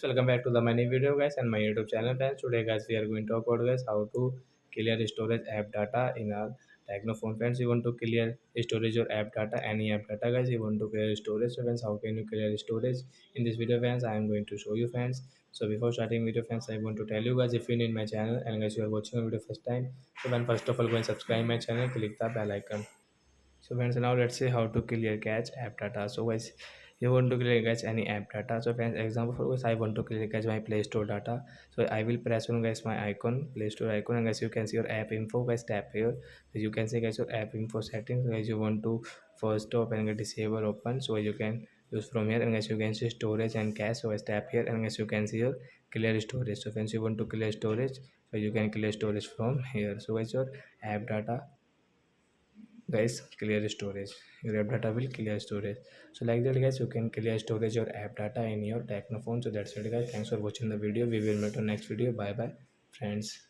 Welcome back to the many video guys and my YouTube channel friends. Today guys we are going to talk about guys how to clear storage app data in our Tecno phone friends. You want to clear storage or app data, any app data guys. You want to clear storage. So friends, how can you clear storage? In this video friends, I am going to show you friends. So before starting video friends, I want to tell you guys if you need my channel and guys you are watching a video first time. So then first of all go and subscribe my channel, click the bell icon. So friends, now let's see how to clear cache app data. So guys, you want to clear cache any app data. So friends, example for guys, I want to clear cache my Play Store data. So I will press on guys my icon, Play Store icon, and guys you can see your app info. Guys tap here. So you can see guys your app info settings. Guys you want to first open and disable open. So you can use from here, and guys you can see storage and cache. So guys tap here, and guys you can see your clear storage. So friends, you want to clear storage, so you can clear storage from here. So guys your app data guys clear storage, your app data will clear storage. So like that guys, you can clear storage your app data in your Tecno phone. So that's it guys, thanks for watching the video. We will meet on next video. Bye bye friends.